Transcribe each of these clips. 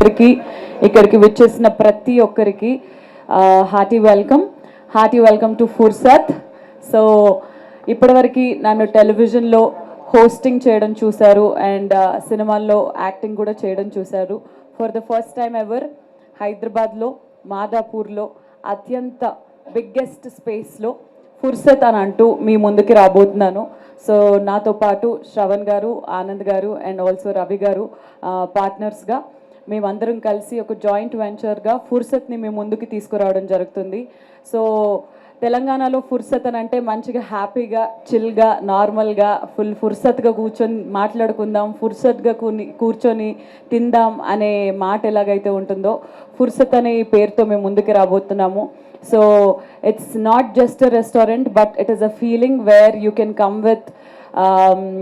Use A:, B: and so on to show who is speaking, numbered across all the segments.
A: అందరికీ ఇక్కడికి విచ్చేసిన ప్రతి ఒక్కరికి హార్టీ వెల్కమ్ టు ఫుర్సత్. సో ఇప్పటివరకు నన్ను టెలివిజన్లో హోస్టింగ్ చేయడం చూశారు అండ్ సినిమాల్లో యాక్టింగ్ కూడా చేయడం చూశారు. For the first time ever హైదరాబాద్లో మాదాపూర్లో అత్యంత బిగ్గెస్ట్ స్పేస్లో ఫుర్సత్ అని అంటూ మీ ముందుకి రాబోతున్నాను. సో నాతో పాటు శ్రవణ్ గారు, ఆనంద్ గారు అండ్ ఆల్సో రవి గారు పార్ట్నర్స్గా మేమందరం కలిసి ఒక జాయింట్ వెంచర్గా ఫుర్సత్ని మీ ముందుకి తీసుకురావడం జరుగుతుంది. సో తెలంగాణలో ఫుర్సత్ అని అంటే మంచిగా హ్యాపీగా చిల్గా నార్మల్గా ఫుర్సత్గా కూర్చొని మాట్లాడుకుందాం, ఫుర్సత్గా కూర్చొని తిందాం అనే మాట ఎలాగైతే ఉంటుందో ఫుర్సత్ అనే పేరుతో మేము ముందుకు రాబోతున్నాము. So it's not just a restaurant but it is a feeling where you can come with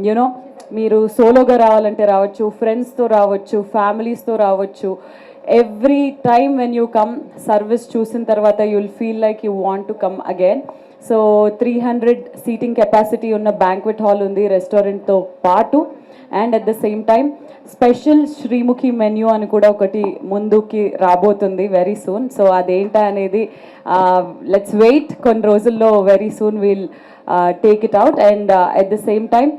A: you know, మీరు సోలోగా రావాలంటే రావచ్చు, ఫ్రెండ్స్తో రావచ్చు, ఫ్యామిలీస్తో రావచ్చు. Every time when you come service చూసిన తర్వాత you will feel like you want to come again. So 300 seating capacity ఉన్న బ్యాంక్వెట్ హాల్ ఉంది రెస్టారెంట్తో పాటు. And at the same time special Sreemukhi menu అని కూడా ఒకటి ముందుకి రాబోతుంది వెరీ సూన్. సో అదేంటా అనేది లెట్స్ వెయిట్, కొన్ని రోజుల్లో very soon will take it out. And at the same time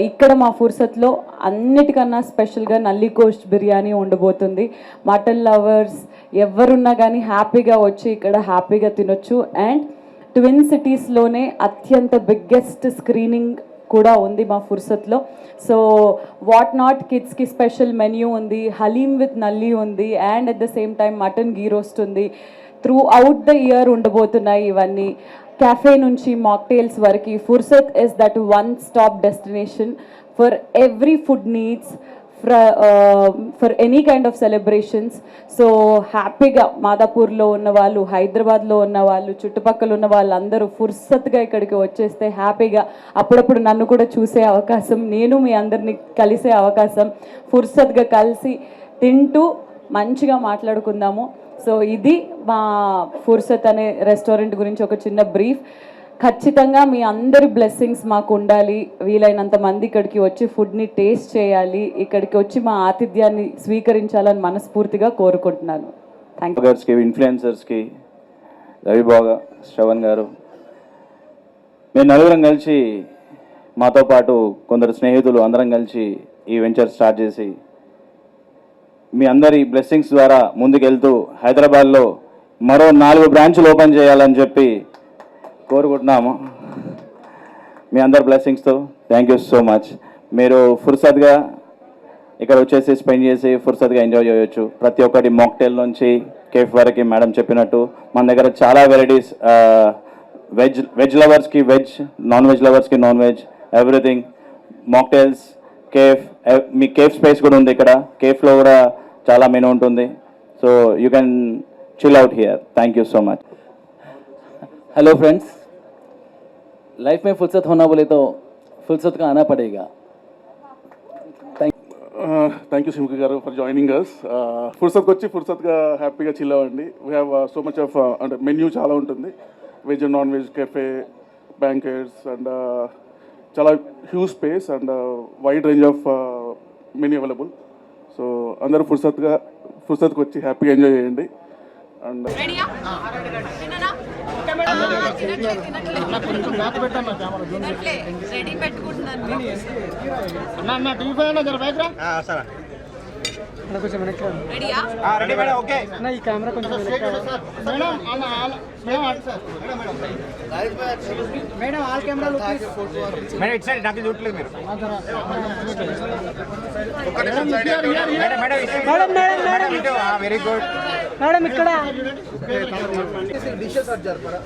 A: ఇక్కడ మా ఫుర్సత్లో అన్నిటికన్నా స్పెషల్గా నల్లి కోస్ట్ బిర్యానీ ఉండబోతుంది. మటన్ లవర్స్ ఎవరున్నా కానీ హ్యాపీగా వచ్చి ఇక్కడ హ్యాపీగా తినొచ్చు. అండ్ ట్విన్ సిటీస్లోనే అత్యంత బిగ్గెస్ట్ స్క్రీనింగ్ కూడా ఉంది మా ఫుర్సత్లో. సో వాట్ నాట్ కిడ్స్కి స్పెషల్ మెన్యూ ఉంది, హలీం విత్ నల్లి ఉంది and at the same time mutton ghee roast ఉంది. త్రూ అవుట్ ద ఇయర్ ఉండబోతున్నాయి ఇవన్నీ. cafe nunchi mocktails variki Fursat is that one stop destination for every food needs for any kind of celebrations. So happy ga Madapur lo unna vallu, Hyderabad lo unna vallu, chuttupakkalu unna vallandaru Fursat ga ikkadiki vacheste happy ga appudu nannu kuda choose avakasam, nenu mee andarni kalise avakasam, Fursat ga kalisi tintu మంచిగా మాట్లాడుకుందాము. So ఇది మా ఫుర్సత్ అనే restaurant గురించి ఒక చిన్న brief. ఖచ్చితంగా మీ అందరి బ్లెస్సింగ్స్ మాకు ఉండాలి. వీలైనంత మంది ఇక్కడికి వచ్చి ఫుడ్ని టేస్ట్ చేయాలి, ఇక్కడికి వచ్చి మా ఆతిథ్యాన్ని స్వీకరించాలని మనస్ఫూర్తిగా కోరుకుంటున్నాను. Thank you.
B: ఇన్ఫ్లుయెన్సర్స్కి రవిబాగా, శ్రవణ్ గారు, మేము నలుగురం కలిసి మాతో పాటు కొందరు స్నేహితులు అందరం కలిసి ఈ వెంచర్ స్టార్ట్ చేసి మీ అందరి బ్లెస్సింగ్స్ ద్వారా ముందుకెళ్తూ హైదరాబాద్లో మరో 4 బ్రాంచ్లు ఓపెన్ చేయాలని చెప్పి కోరుకుంటున్నాము. మీ అందరి బ్లెస్సింగ్స్తో థ్యాంక్ యూ సో మచ్. మీరు ఫుర్సత్గా ఇక్కడ వచ్చేసి స్పెండ్ చేసి ఫుర్సత్గా ఎంజాయ్ చేయొచ్చు. ప్రతి ఒక్కటి మాక్టైల్ నుంచి కేఫ్ వరకు మేడం చెప్పినట్టు మన దగ్గర చాలా వెరైటీస్, వెజ్ లవర్స్కి వెజ్, నాన్ వెజ్ లవర్స్కి non veg, everything. Mocktails, cafe, మీ కేఫ్ స్పేస్ కూడా ఉంది ఇక్కడ. కేఫ్లో కూడా చాలా మెనూ ఉంటుంది. So you can chill out here. Thank you so much.
C: Hello friends, life में फुर्सत होना बोले तो फुर्सत का आना पड़ेगा.
D: థ్యాంక్ యూ శ్రీముఖి గారు ఫర్ జాయినింగ్ అస్. ఫుర్సత్కి వచ్చి ఫుర్సత్గా హ్యాపీగా చిల్ అవ్వండి. We have so much of అంటే మెన్యూ చాలా ఉంటుంది. Veg and non veg, cafe, banquets and చాలా huge space and wide range of menu available. So అందరూ ఫుర్సత్కి వచ్చి హ్యాపీగా ఎంజాయ్ చేయండి. అండ్
E: ఈ కెమెరా కొంచెం మేడం ఆల్ కెమెరా మేడం ఇటు సైడ్ నాకు చూడలేదు మీరు. Very good madam. ఇక్కడ dishes జరపరా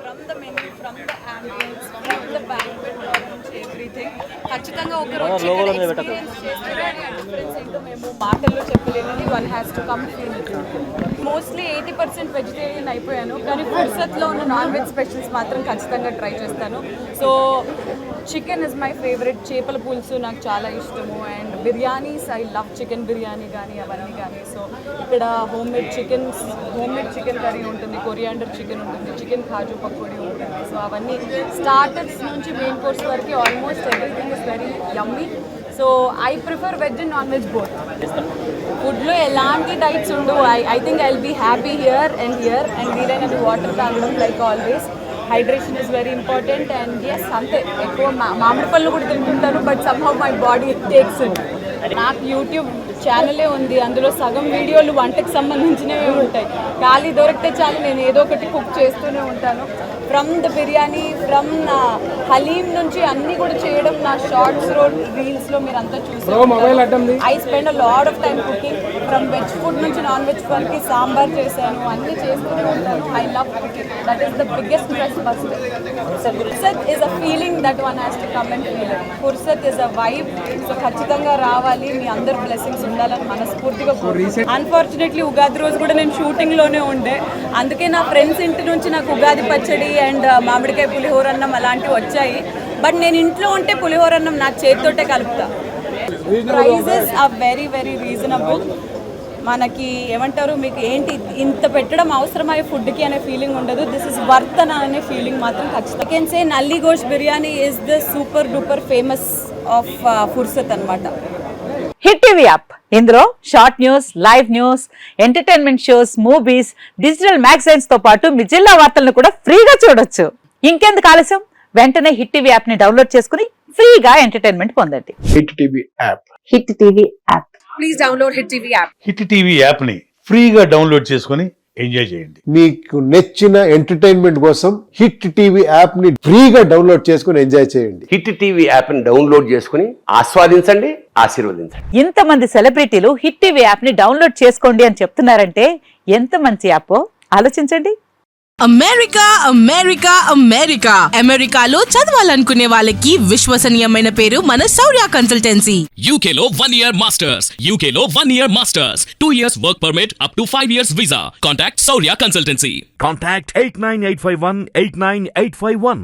A: from the menu, from the ambience, from the banquet hall నుంచి everything. ఖచ్చితంగా ఒకరు వచ్చి ఎక్స్పీరియన్స్ చేస్తే డిఫరెన్స్ ఏంటో మేము మాటల్లో చెప్పలేము. One has to come feel it. Mostly 80% vegetarian అయిపోయాను, కానీ ఫుర్సత్లో ఉన్న నాన్ వెజ్ స్పెషల్స్ మాత్రం ఖచ్చితంగా ట్రై చేస్తాను. So chicken is my favourite. చేపల పులుసు నాకు చాలా ఇష్టము. And biryanis, I love chicken biryani కానీ అవన్నీ కానీ. సో ఇక్కడ హోమ్ మేడ్ చికెన్ కర్రీ ఉంటుంది, కొరియాండర్ చికెన్ ఉంటుంది, చికెన్ కాజు పకోడీ ఉంటుంది. సో అవన్నీ స్టార్టర్స్ నుంచి మెయిన్ కోర్స్ వరకు almost everything is very yummy. So
F: so I prefer veg and non veg both. ఫుడ్లో ఎలాంటి డైట్స్ ఉండవు. I think I will be happy here and వీలైనది water తాగడం like always. Hydration is very important and yes అంతే. ఎక్కువ మామిడి పళ్ళు కూడా తింటుంటాను, but somehow my body takes it. నాకు యూట్యూబ్ ఛానలే ఉంది, అందులో సగం వీడియోలు వంటకు సంబంధించినవే ఉంటాయి. ఖాళీ దొరికితే చాలు నేను ఏదో ఒకటి కుక్ చేస్తూనే ఉంటాను. From the biryani, from haleem నుంచి అన్నీ కూడా చేయడం నా షార్ట్స్ రీల్స్లో మీరు అంతా చూసారు. I spend a lot of time cooking. From veg food నుంచి నాన్ వెజ్ వరకు సాంబార్ చేశాను, అన్నీ చేస్తూనే ఉంటాను. I love cooking. That is the biggest plus bust. Fursat is a feeling that one has to come and feel it. Fursat is a vibe. So ఖచ్చితంగా రావాలి, మీ అందరు blessings ఉండాలని మనస్ఫూర్తిగా కోరుకుంటున్నాను. అన్ఫార్చునేట్లీ ఉగాది రోజు కూడా నేను షూటింగ్లోనే ఉండే, అందుకే నా ఫ్రెండ్స్ ఇంటి నుంచి నాకు ఉగాది పచ్చడి అండ్ మామిడికాయ పులిహోర అన్నం అలాంటివి వచ్చాయి. బట్ నేను ఇంట్లో ఉంటే పులిహోర అన్నం నా చేతితోటే కలుపుతా. Prices are very very reasonable. మనకి ఏమంటారు, మీకు ఏంటి ఇంత పెట్టడం అవసరమయ్యే ఫుడ్కి అనే ఫీలింగ్ ఉండదు. దిస్ ఇస్ వర్త్ అనే ఫీలింగ్ మాత్రం ఖచ్చితంగా. I can say nalli gosht biryani is the super duper famous of Fursat అనమాట.
G: హిట్ టీవీ యాప్, ఇందులో short news, live news, entertainment shows, movies, digital magazines తో పాటు మీ జిల్లా వార్తలను కూడా ఫ్రీగా చూడొచ్చు. ఇంకెందుకు ఆలస్యం, వెంటనే హిట్ టీవీ యాప్ ని డౌన్లోడ్ చేసుకుని ఫ్రీగా ఎంటర్టైన్మెంట్ పొందండి.
H: Hit TV app.
G: Hit TV app.
F: Please download hit TV app.
I: Hit TV app ని ఫ్రీగా డౌన్లోడ్ చేసుకుని ఎంజాయ్ చేయండి.
H: మీకు నచ్చిన ఎంటర్టైన్మెంట్ కోసం హిట్ టీవీ యాప్ ని ఫ్రీగా డౌన్లోడ్ చేసుకుని ఎంజాయ్ చేయండి.
J: హిట్ టీవీ యాప్ ని డౌన్లోడ్ చేసుకుని ఆస్వాదించండి, ఆశీర్వదించండి.
G: ఇంతమంది సెలబ్రిటీలు హిట్ టీవీ యాప్ ని డౌన్లోడ్ చేసుకోండి అని చెప్తున్నారంటే ఎంత మంచి యాప్ ఆలోచించండి.
K: అమెరికా అమెరికా అమెరికా అమెరికాలో చదవాలనుకునే వాళ్ళకి విశ్వసనీయమైన పేరు మన శౌర్య కన్సల్టెన్సీ.
L: UK లో 1 year masters, UK లో 1 year masters, 2 years work permit up to 5 years visa. Contact Saurya Consultancy.
M: Contact 89851 89851.